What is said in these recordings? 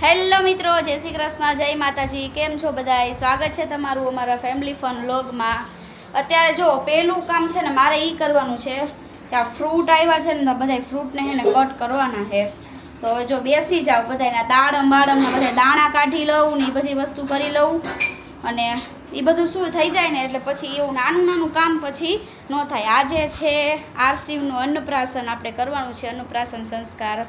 Hello મિત્રો, જય શ્રી કૃષ્ણ, જય માતાજી. કેમ છો બધાય? સ્વાગત છે તમારું અમારા ફેમિલી ફન વ્લોગમાં. અત્યારે જો પહેલું કામ છે ને મારે એ કરવાનું છે કે આ ફ્રૂટ આવ્યા છે ને બધા ફ્રૂટને છે ને કટ કરવાના છે. તો જો બેસી જાઓ બધાના દાડમ બાડમના બધા દાણા કાઢી લઉં ને એ બધી વસ્તુ કરી લઉં. અને એ બધું શું થઈ જાય ને એટલે પછી એવું નાનું નાનું કામ પછી ન થાય. આજે છે આરસીવનું અન્નપ્રાશન, આપણે કરવાનું છે અન્નપ્રાશન સંસ્કાર.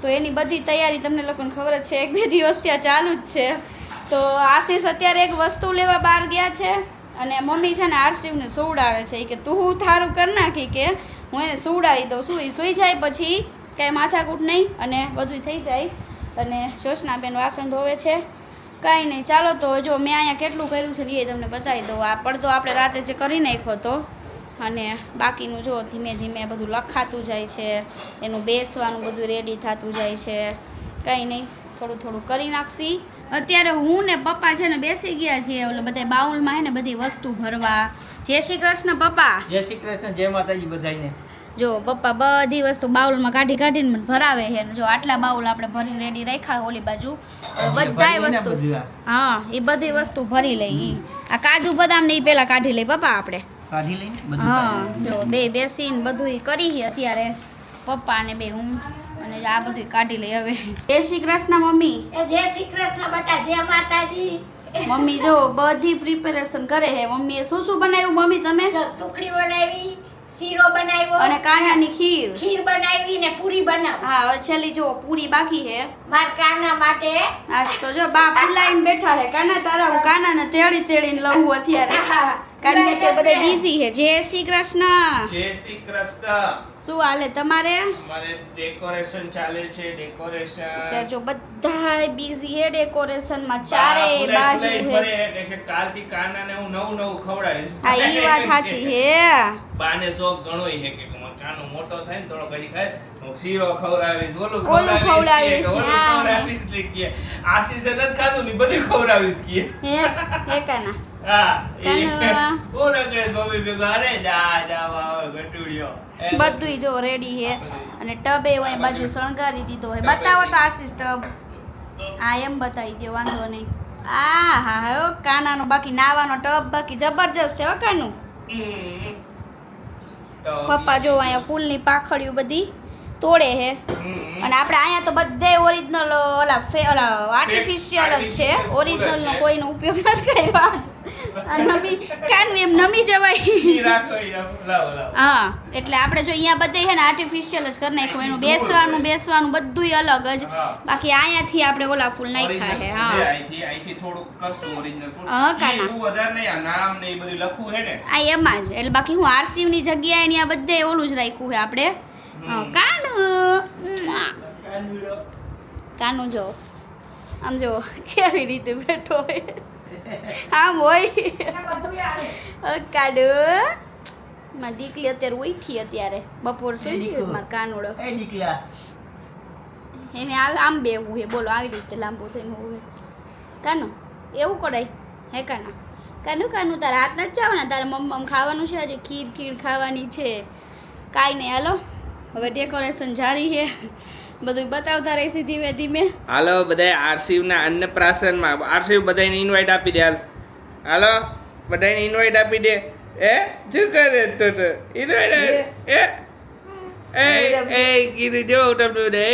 તો એની બધી તૈયારી તમને લોકોને ખબર જ છે, 1-2 દિવસ ત્યાં ચાલુ જ છે. તો આશીષ અત્યારે એક વસ્તુ લેવા બહાર ગયા છે અને મમ્મી છે ને આરસીવને સુવડાવે છે. કે તું થારું કરી નાખી કે હું એને સુવડાવી દઉં. શું એ સૂઈ જાય પછી કાંઈ માથાકૂટ નહીં અને બધું થઈ જાય. અને જોશનાબેન વાસણ ધોવે છે. કાંઈ નહીં, ચાલો તો જો મેં અહીંયા કેટલું કર્યું છે ને એ તમને બતાવી દઉં. આ પડદો આપણે રાતે જે કરી નાખ્યો હતો અને બાકીનું જો ધીમે ધીમે બધું લખાતું જાય છે, એનું બેસવાનું બધું રેડી થતું જાય છે. કંઈ નહીં, થોડું થોડું કરી નાખશી. અત્યારે હું ને પપ્પા છે ને બેસી ગયા છીએ ઓલો બધા બાઉલમાં હે ને બધી વસ્તુ ભરવા. જય શ્રી કૃષ્ણ પપ્પા. જય શ્રી કૃષ્ણ, જય માતાજી બધાને. જો પપ્પા બધી વસ્તુ બાઉલમાં કાઢી કાઢીને મને ભરાવે છે. જો આટલા બાઉલ આપણે ભરીને રેડી રાખ્યા ઓલી બાજુ બધાય વસ્તુ. હા, એ બધી વસ્તુ ભરી લઈ. આ કાજુ બદામ ને એ પેલા કાઢી લઈ પપ્પા આપણે. હા, જો બે બેસીને બધું કરી અત્યારે પપ્પા ને બે હું અને આ બધું કાઢી લઈ. હવે જય શ્રી કૃષ્ણ મમ્મી. જય શ્રી કૃષ્ણ બેટા, જય માતાજી. મમ્મી જો બધી પ્રિપેરેશન કરે છે. મમ્મીએ શું શું બનાવ્યું મમ્મી તમે? સુખડી બનાવી, શીરો બનાવ્યો અને કાનાની ખીર બનાવી ને પૂરી બનાવી. હા, હવે છેલ્લી જો પૂરી બાકી છે માર કાના માટે. આજ તો જો બા ફૂલાઈને બેઠા છે. કાના તારા હું કાનાને તેડી તેડીને લઉં અત્યારે, કારણ કે તે બધા બિઝી છે. જય શ્રી કૃષ્ણ. જય શ્રી કૃષ્ણ. શું હાલે તમારે? અમારે ડેકોરેશન ચાલે છે. ડેકોરેશન અત્યારે જો બધા બિઝી છે ડેકોરેશન માં, ચારે બાજુ છે. કાલથી કાનાને હું નવું નવું ખવડાવીશ. હા, ઈ વાત સાચી છે. બાને શોખ ઘણો છે કે કાનો મોટો થાય ને થોડો કદી ખાય હું શીરો ખવડાવીશ, ઓલું ખવડાવીશ, ઓલું ખવડાવીશ કે આશીષે નથી ખાધું ને બધું ખવડાવીશ કે હે કાના. હા, કાના. ઓ રગડે મમ્મી ભેગો અરે જા જા વાવ ગટુડિયો બધુંય જો રેડી છે. અને ટબ એ અહીં બાજુ શણગારી દીધો હોય. બતાવો તો આશીષ ટબ. હા, એમ બતાવી દો, વાંધો નહીં. આ હા હા, કાનાનો બાકી નાવાનો ટબ બાકી જબરજસ્ત છે હો કાનું. પપ્પા જો અહીંયા ફૂલની પાખડીઓ બધી તોડે છે. અને આપણે અહીંયા તો બધે ઓરિજિનલ ઓલા આર્ટિફિશિયલ જ છે. ઓરિજિનલનો કોઈનો ઉપયોગ નથી કર્યો. નમી કાનું એમ નમી જવાય. હા, એટલે આપણે જો અહીંયા બધે છે ને આર્ટિફિશિયલ જ કરી નાખ્યું. એનું બેસવાનું બધુંય અલગ જ. બાકી અહીંયાથી આપણે ઓલા ફૂલ નાખ્યા છે. હા, અહીંથી થોડુંક કરશું ઓરિજિનલ ફૂલ. હા કાના, હું વધારે નહીં આ નામ ને એ બધું લખવું છે ને આ એમાં જ. એટલે બાકી હું આરસીવ ની જગ્યાએ ને આ બધે ઓલું જ રાખ્યું છે આપણે. કાનું જો આમ જો કેવી રીતે બેઠો હોય. આમ હોય કાડુ. મારી દીકરી અત્યારે ઉઠી, અત્યારે બપોર સુઈ ગયું મારા કાનુડો. એને આમ બેવું છે. બોલો, આવી રીતે લાંબુ થઈને હોય કાનું. એવું કરાય હે કાના? કાનું તારા હાથ નથી ચાવવાના? તારે મમ્મ ખાવાનું છે આજે? ખીર ખાવાની છે. કાંઈ નહીં, હાલો હવે ડેકોરેશન જારી છે. બધું બતાવતા રહીશી ધીમે ધીમે. હાલો બધા આરસીવના અન્નપ્રાશનમાં આરસીવ બધાને ઇન્વાઇટ આપી દે. હાલો બધાને ઇન્વાઇટ આપી દે. શું કરે તો ઇન્વાઇટ કીધું જો તમને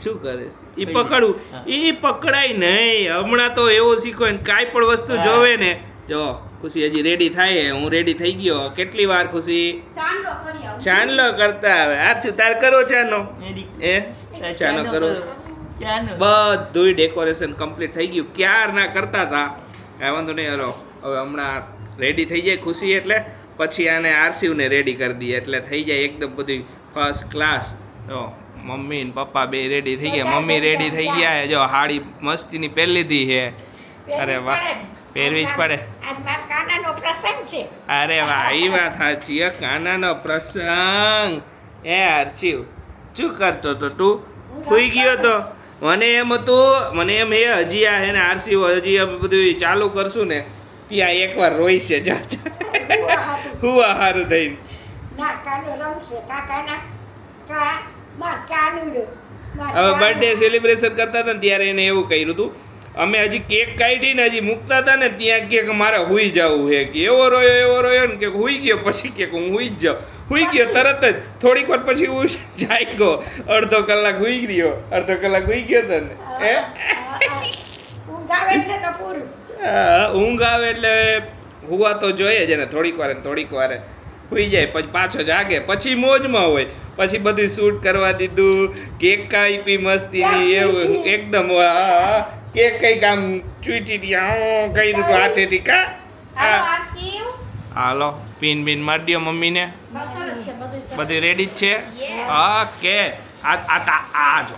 શું કરે ઈ પકડવું. ઈ પકડાય નહીં. હમણાં તો એવો શીખો ને કાંઈ પણ વસ્તુ જોવે ને. જો ખુશી હજી રેડી થાય. હું રેડી થઈ ગયો. કેટલી વાર ખુશી ચાંદલો કરતા આવે. આરસી તાર કરો ચાનો ચાનો કરો. બધું ડેકોરેશન કમ્પ્લીટ થઈ ગયું. ક્યાર ના કરતા હતા. કાંઈ વાંધો નહીં. હલો હવે હમણાં રેડી થઈ જાય ખુશી એટલે પછી આને આરસીવને રેડી કરી દઈએ એટલે થઈ જાય એકદમ બધું ફર્સ્ટ ક્લાસ. જો મમ્મી ને પપ્પા બે રેડી થઈ ગયા. મમ્મી રેડી થઈ ગયા. જો હાડી મસ્તીની પહેરી લીધી છે. અરે વાહ, પહેરવી જ પડે. કાનાનો પ્રસંગ છે. અરે વાહ, એ વાત સાચી. કાનાનો પ્રસંગ. એ આરસીવ શું કરતો તો તું? સુઈ ગયો તો? મને એમ હતું, મને એમ હજી આ હે ને આરસીવ હજી બધું ચાલુ કરશું ને ત્યાં એકવાર રોઈ છે. જા હું હારું થઈને ના કાનો રમશે. કાકાના કા માર કાનુડો હવે બર્થડે સેલિબ્રેશન કરતા હતા ને ત્યારે એને એવું કર્યું હતું. અમે હજી કેક કાઢીને હજી મૂકતા હતા ને ત્યાં કે મારે હુઈ જવું છે કે એવો રોયો ને કે હુઈ ગયો. પછી કે હું હુઈ જ જાઉં. હુઈ ગયો તરત જ. થોડીક વાર પછી હું જાગ્યો. અડધો કલાક હુઈ ગયો. અડધો કલાક હુઈ ગયો તો ને ઊંઘ આવે એટલે તો પૂરું. હા, ઊંઘ આવે એટલે હુવા તો જોઈએ જ ને થોડીક વારે હુઈ જાય. પછી પાછો જાગે. પછી મોજમાં હોય. પછી બધું શૂટ કરવા દીધું. કેક કાપી મસ્તીની એવું એકદમ કેક કઈક આમ ચૂંટી કર્યું હતું હાથેથી કા. હાલો આરસી હાલો પિન બિન મારી દો મમ્મીને. મસાલો છે બધું બધી રેડી જ છે. Yes. ઓકે આ જો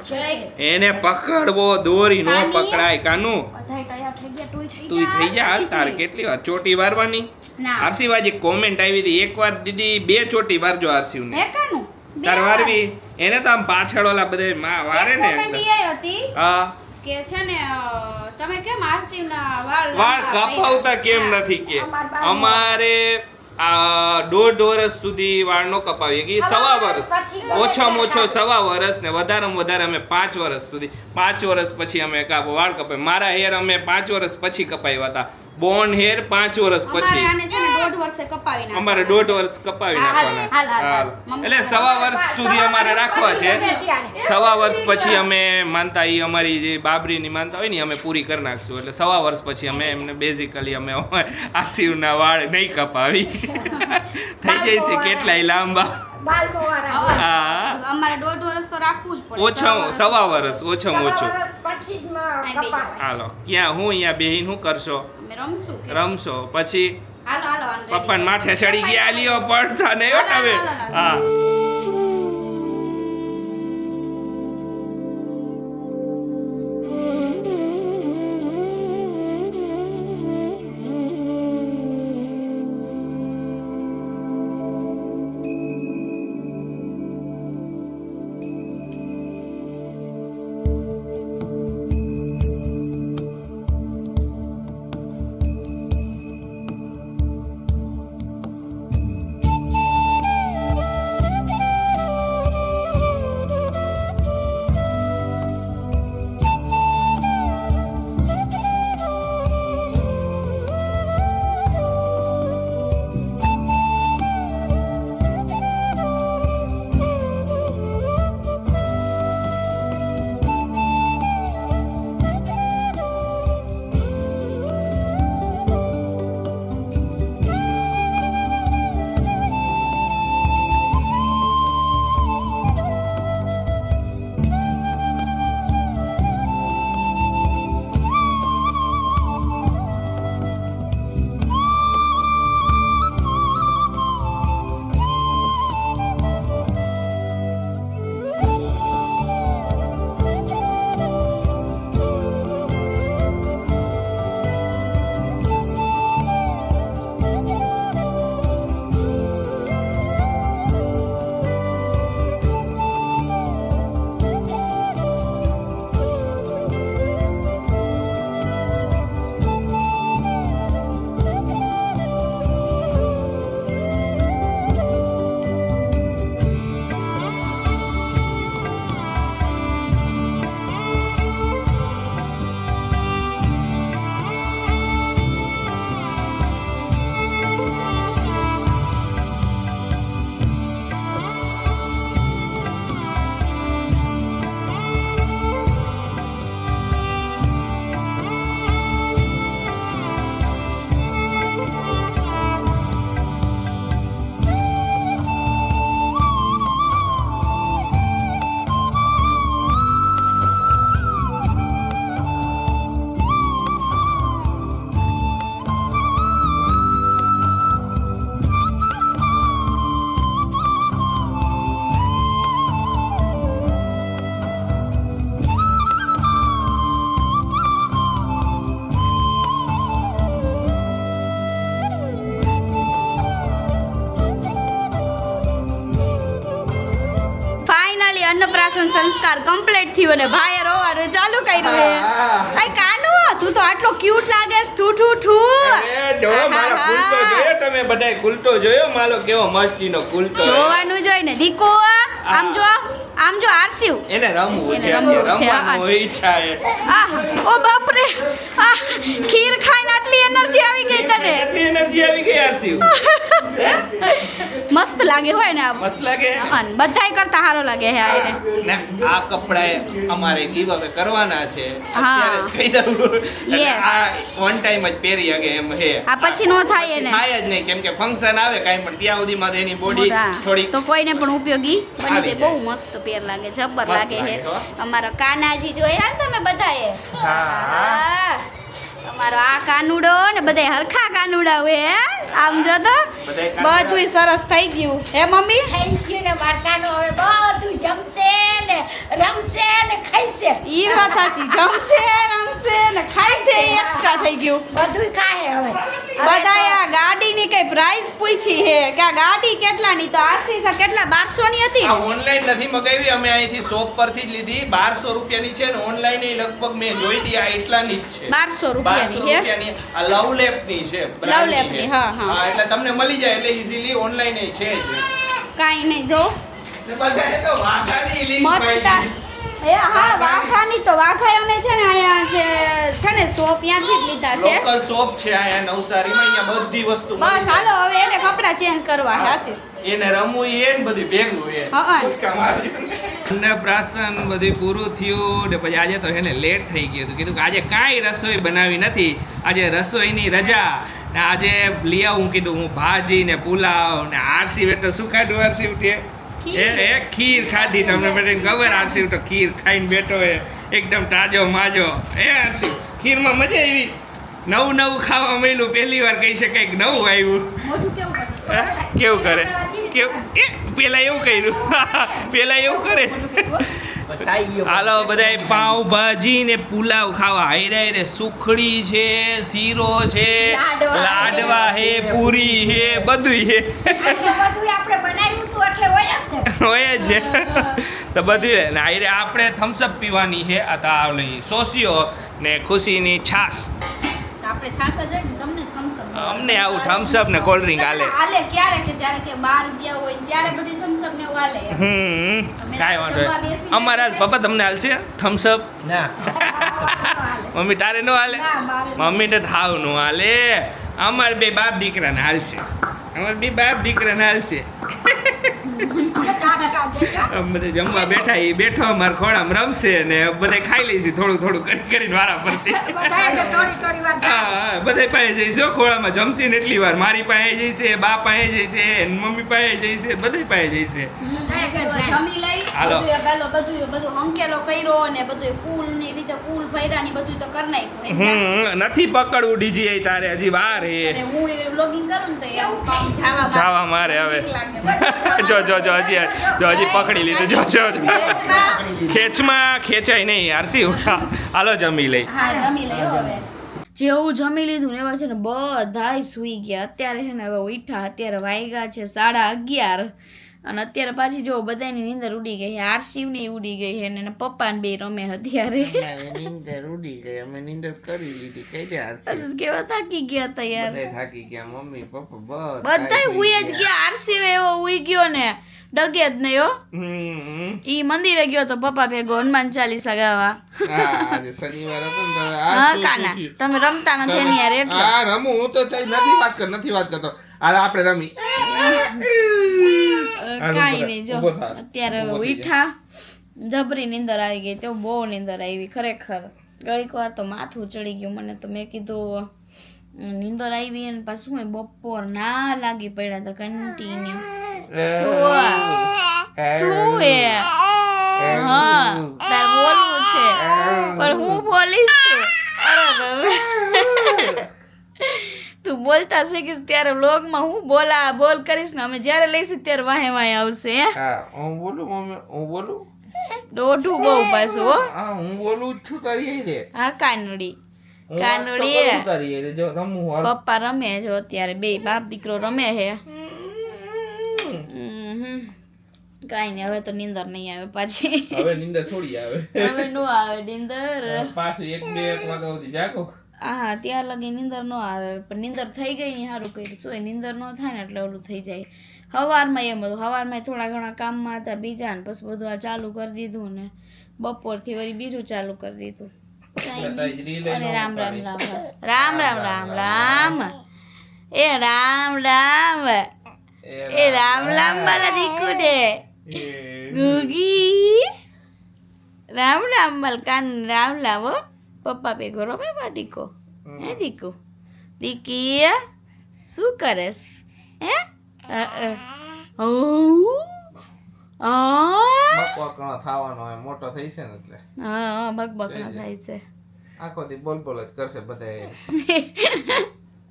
જય એને પકડવો. દોરી નો કાની? પકડાય કાનું. બધાય તૈયાર થઈ ગયા તોય થઈ તું થઈ જા હાલ તાર કેટલી? કેટલી વાર ચોટી વારવાની. ના. આરસીવાજી કોમેન્ટ આવી હતી એકવાર દીદી 2 ચોટી વારજો આરસીવને. હે કાનું? બે તાર વાર. વારવી એને તો આમ પાછળ ઓલા બધે માં વારે એક ને comment એકદમ. એ હતી હા કે છે ને તમે કેમ આરસીના વાળ વાળ લાંબા કપાવતા કેમ કર્યા? નથી કે અમાર બાજુ. અમારે આ 1.5 વર્ષ સુધી વાળ નો કપાવીએ કે સવા વર્ષ ઓછામાં ઓછો સવા વર્ષ ને વધારેમાં વધારે અમે 5 વર્ષ સુધી 5 વર્ષ પછી અમે વાળ કપાય. મારા હેર અમે 5 વર્ષ પછી કપાવ્યા હતા. બોર્ન હેર 5 વર્ષ અમારે પછી. આને છે ને 1.5 વર્ષે કપાવી નાખવાના અમારે છે. 1.5 વર્ષ કપાવી હાલ, નાખવાના. હાલ, હાલ, હાલ. હાલ. મમ્મી એટલે સવા વર્ષ સુધી અમારે રાખવા છે. સવા વર્ષ પછી અમે માનતા એ અમારી જે બાબરીની માનતા હોય ને ઈ અમે પૂરી કરી નાખશું. એટલે સવા વર્ષ પછી અમે એમને બેઝિકલી અમે આરસીવના વાળ નહીં કપાવી. થઈ જાય છે કેટલાય લાંબા. બાલનો વાળા. હા અમારે 1.5 વર્ષ તો રાખવું જ પડે. ઓછા સવા વર્ષ ઓછામાં ઓછું. વર્ષ પછી જ આય બે. કપાવે. હાલો ક્યાં હું અહીંયા બેહીન શું કરશો અમે રમશું કે? રમશો પછી હાલો હાલો આને ready પપ્પાને માથે કરી. ચડી ગયા લ્યો પડતા નહીં હો તમે. હા અન્નપ્રાશન સંસ્કાર કમ્પ્લીટ થયું અને ભાઈએ રોવાનું ચાલુ કર્યું છે. આય કાનો તું તો આટલો ક્યુટ લાગેસ ઠુ ઠુ ઠુ અરે જો મારો કુલટો જોયો તમે બધાય કુલટો જોયો મારો કેવો મસ્તીનો કુલટો જોવાનું જોઈને દીકો આમ જો આરસીવ એને રમવું એને છે રમવું છે, રમવાનું ઈચ્છા છે ઓ બાપ રે ખીર ખાઈને આટલી એનર્જી આવી ગઈ તને એટલી એનર્જી આવી ગઈ આરસી મસ્ત લાગે હોય ને આ મસ્ત લાગે બધાય કરતા સારો લાગે હે આ એને ને આ કપડાએ અમારે ગીવ અવે કરવાના છે હા. અત્યારે જ કહી દઉં એટલે Yes. આ વન ટાઈમ જ પહેરી શકે એમ હે આ પછી નો થાય પછી એને થાય જ નહીં કેમ કે ફંક્શન આવે કાંઈ પણ ત્યાં સુધીમાં તો એની બોડી મોટા. થોડી તો કોઈને પણ ઉપયોગી બની આવી જાય બહુ જાય. મસ્ત પેર લાગે જબ્બર મસ્ત લાગે હે લાગે, હો. અમારો કાનાજી જોયા ને તમે બધાએ હા. અમારો આ કાનુડો ને બધાય હરખા કાનુડા હોય હે આમ જો તો બધાય કાનુડા. બધુંય સરસ થઈ ગયું હે મમ્મી થઈ ગયું ને બાળકાનો હવે બધું જમશે ને રમશે ને ખાઈશે ઈ વાત સાચી જમશે રમશે ને ખાઈશે એક્સ્ટ્રા થઈ ગયું બધું ખાય હવે બધાએ આ ગાડીની કઈ પ્રાઇસ પૂછી હે કે આ ગાડી કેટલાની તો આશીષ આ કેટલા 1200 ની હતી આ ઓનલાઈન નથી મગાવી અમે અહીંથી શોપ પરથી જ લીધી 1200 રૂપિયાની છે ને ઓનલાઈન લગભગ મેં જોઈ હતી આ એટલાની જ છે 1200 રૂપિયાની 1200 છે રૂપિયાની આ લવ લેપની છે brandની લેપની, છે. હા, હા. એટલે તમને મળી જાય એટલે ઈઝીલી ઓનલાઈન છે જ કાઈ નહીં જો ને બધાએ તો વાઘાની લિંક મતતા એ હા વાઘાની તો વાઘા અમે છે ને અહીંયા છે ને શોપ ત્યાંથી જ લીધા છે લોકલ શોપ છે અહીંયા નવસારીમાં અહીંયા બધી વસ્તુ બસ મળી હાલો હવે એને કપડા ચેન્જ કરવા છે આશીષ જાય. એને રમવું એ ને બધી ભેગું એ હા. કૂદકા માર્યું. અન્નપ્રાશન બધું પૂરું થયું ને પછી આજે તો એને લેટ થઈ ગયું હતું કીધું કે આજે કાંઈ રસોઈ બનાવી નથી આજે રસોઈની રજા ને આજે લઈ આવું કીધું હું ભાજી ને પુલાવ ને આરસી એટલે શું ખાધું આરસી ઉઠીએ એ ખીર ખાધી તમને બધાને ખબર આરસી તો ખીર ખાઈને બેઠો હે એકદમ તાજો માજો એ આરસી ખીરમાં મજા આવી નવું ખાવા મળ્યું પહેલી વાર કહી શકાય કે નવું આવ્યું મોઢું કેવું કરે હે? કેવું કરે કેવું એ પેલા એવું કર્યું પેલા એવું કરે બસાઈ ગયો હાલો બધાય પાવ ભાજી ને પુલાવ ખાવા હાયરે હાયરે સુખડી છે શીરો છે લાડવા હે પૂરી હે બધું હે બધું આપણે બનાવ્યું તું એટલે હોય જ ને હોય જ ને તો બધું ને હાયરે આપણે થમ્સઅપ પીવાની છે આ તો આ ઓલી સોસિયો ને ખુશીની છાશ આપણે છાસા જોઈ ને તમને થમ્સ અપ અમને આવું થમ્સઅપ ને કોલ્ડ ડ્રિંક હાલે હાલે ક્યારે કે જ્યારે કે બહાર ગયા હોય ત્યારે બધી થમ્સ અપ ને એવું હાલે કાંઈ વાંધો નહીં. અમારા પપ્પા તમને હાલશે થમ્સઅપ ના મમ્મી તારે નો હાલે ના, મારે મમ્મી ને થાવ નો હાલે અમારે બે બાપ દીકરાને હાલશે અમારે બે બાપ દીકરાને હાલશે અમે બધા જમવા બેઠા એ બેઠો અમારા ખોળામાં રમશે ને બધા ખાઈ લઈશું થોડું કરીને વારા પરથી બધાય થોડી વાર થાય. હા બધા પાસે જઈશું ખોળામાં જમશે ને એટલી વાર મારી પાસે જઈશે બા પાસે જઈશે મમ્મી પાસે જઈશે બધા પાસે જઈશે જમી લઈ હાલો. બધું હંકેલો કર્યો ને બધું ફૂલ ની રીતે ફૂલ ભર્યા ની બધું તો કરી નાખ્યું નથી પકડવું ડીજી તારે હજી વાર અને હે હું વ્લોગિંગ કરું ને તો એવું કાંઈ જાવા મારે હવે બીક લાગે. જો હજી પકડી લીધું જો ખેંચમાં ખેંચાય નહીં આરસી હાલો જમી લઈ હા જમી લઈ હો હવે જેવું જમી લીધું ને એવા છે ને બધાય સૂઈ ગયા અત્યારે છે ને હવે ઉઠ્યા અત્યારે વાગ્યા છે 11:30 અને અત્યારે પાછી જો બધાની નીંદર ઉડી ગઈ આરસીવની ઉડી ગઈ છે ને એના પપ્પા ને બે રમે અત્યારે નીંદર ઉડી ગઈ અમે નીંદર કરી લીધી કઈ દે આરસી કેવા થાકી ગયા હતા યાર બધા થાકી ગયા મમ્મી પપ્પા બધાય હુઈ જ ગયા આરસીવ એવો હુઈ ગયો ને ડગે જ નહીં હો ઈ મંદિરે ગયો તો પપ્પા ભેગો હનુમાન ચાલીસા ગાવા આજે શનિવાર હતો ને તો આ હા શું કાના થયું? તમે રમતા નથી એની યાર એટલે હા રમું હું તો નથી વાત કરતો હાલ આપણે રમી કાંઈ નહીં જો ઊભો થા. અત્યારે હવે ઊભો થઈ ઉઠા જબરી નીંદર આવી ગઈ તો બહુ નીંદર આવી ખરેખર ઘડીક વાર તો માથું ચડી ગયું મને તો મેં કીધું નીંદર આવી અને પાછું શું હોય, બપોર ના લાગી પડ્યા હતા કન્ટિન્યુ શું હે હા તાર બોલવું છે પણ હું બોલીશ તું અરે તું બોલતા શીખીશ ત્યારે વ્લોગમાં હું બોલ કરીશ ને અમે જ્યારે લઈશું ત્યારે વાહે આવશે હે હા હું બોલું મમ્મી હું બોલું દોઢું બહુ પાછું હો હા હું બોલું જ છું તારી રે હા કાનડી હું વાત તો કાનડી કરું તારી હારે. જો રમું હાલ. પપ્પા રમે છે અત્યારે બે બાપ દીકરો રમે છે કાંઈ નહીં, હવે તો નીંદર નહીં આવે પાછી. હવે નીંદર થોડી આવે. હવે નો આવે નીંદર. પાછું 1-2 વાગ્યા સુધી જાગો. હા, ત્યાર લગી નીંદર નો આવે, પણ નીંદર થઈ ગઈ ને સારું કર્યું. શું નીંદર ન થાય ને એટલે ઓલું થઈ જાય. સવારમાં એમ હતું, સવારમાં થોડા ઘણા કામમાં હતા બીજા, ને પછી બધું આ ચાલુ કરી દીધું ને બપોરથી વળી બીજું ચાલુ કરી દીધું. અરે રામ રામ રામ રામ રામ રામ રામ એ રામ રામ એ રામ રામ વાલા દીકુ દે ગુગી રામ રામ મલકાન રામ લાવો પપ્પા પે ઘરો મેં દીકો હે દીકુ દીકી શું કરેસ હે બકબકનો થવાનો હોય, મોટો થઈ છે ને એટલે. હા, બકબક ના થાય છે. આખો દી બોલ બોલ જ કરશે બધા.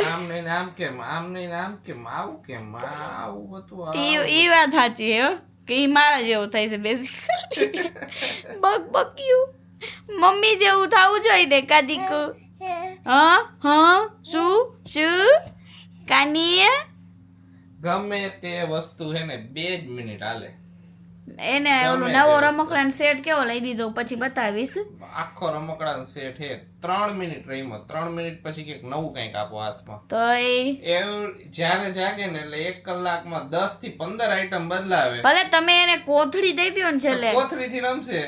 આમ નહીં ને આમ કેમ, આમ નહીં ને આમ કેમ, આવું કેમ, આવું બધું. ઈ વાત સાચી હો કે ઈ મારા જેવું થાય છે બેઝિકલી. બકબક્યું મમ્મી જેવું થવું જોઈએ ને કાદીકો. હા હા શું કાની ગમે તે વસ્તુ હે ને 2 જ મિનિટ હાલે. એને ઓલું નવો રમકડાનો સેટ કેવો લઈ દીધો પછી બતાવીશ. આખો રમકડાનો સેટ હે 3 મિનિટ રહીમાં, 3 મિનિટ પછી કંઈક નવું કંઈક આપો હાથમાં. તો એ જ્યારે જાગે ને એટલે 1 કલાકમાં 10 થી 15 આઈટમ બદલાવે. ભલે તમે એને કોથળી દઈ દો ને છેલ્લે, કોથળીથી રમશે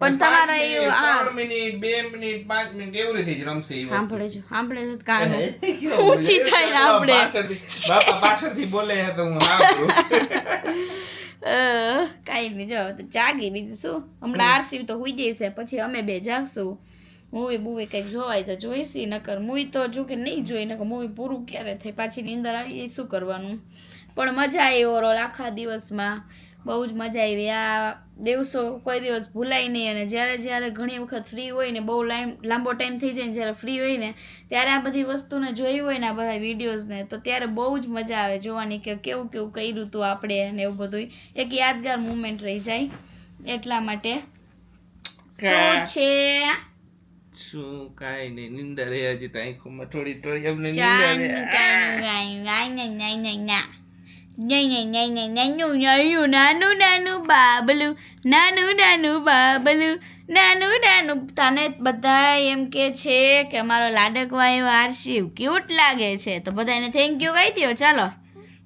પણ તમારે 3 મિનિટ 2 મિનિટ 5 મિનિટ એવી રીતે જ રમશે. ઈ વસ્તુ સાંભળે છે કાન ઊંચી થાય ને આપણે બાપા પાછળથી બોલે છે તો હું સાંભળું. કાંઈ નહીં, જો તો જાગી બીજું શું. હમણાં આરસી તો હુઈ જશે, પછી અમે બે જાગશું. મૂવી બૂવી કંઈક જોવાય તો જોઈશી, નકર મૂવી તો જો કે નહીં જોઈ, નકર મૂવી પૂરું ક્યારે થાય પાછી નીંદર આવી જાય શું કરવાનું. પણ મજા આવી ઓવરઓલ આખા દિવસમાં, બહુ જ મજા આવી. આ દિવસો કોઈ દિવસ ભૂલાય નહીં. અને જ્યારે ઘણી વખત ફ્રી હોય ને, બહુ લાંબો ટાઈમ થઈ જાય ને જ્યારે ફ્રી હોય ને, ત્યારે આ બધી વસ્તુને જોઈ હોય ને, આ બધા વિડીયોઝને, તો ત્યારે બહુ જ મજા આવે જોવાની કે કેવું કેવું કર્યું હતું આપણે ને એવું બધું. એક યાદગાર મુમેન્ટ રહી જાય. એટલા માટે શું છે શું કાંઈ નહીં, નીંદર એ હજી તો આંખોમાં થોડી થોડી અમને નાનું બાબલું નાનું. તને બધા એમ કે છે કે અમારો લાડકવાયો આરશી ક્યુટ લાગે છે, તો બધાને થેન્ક યુ કહી દો. ચાલો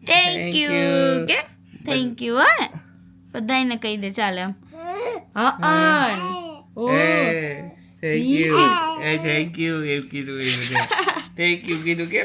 થેન્ક યુ કે થેન્ક યુ. હા, બધાને કહી દે ચાલો એમ. થેન્ક યુ એમ કીધું કે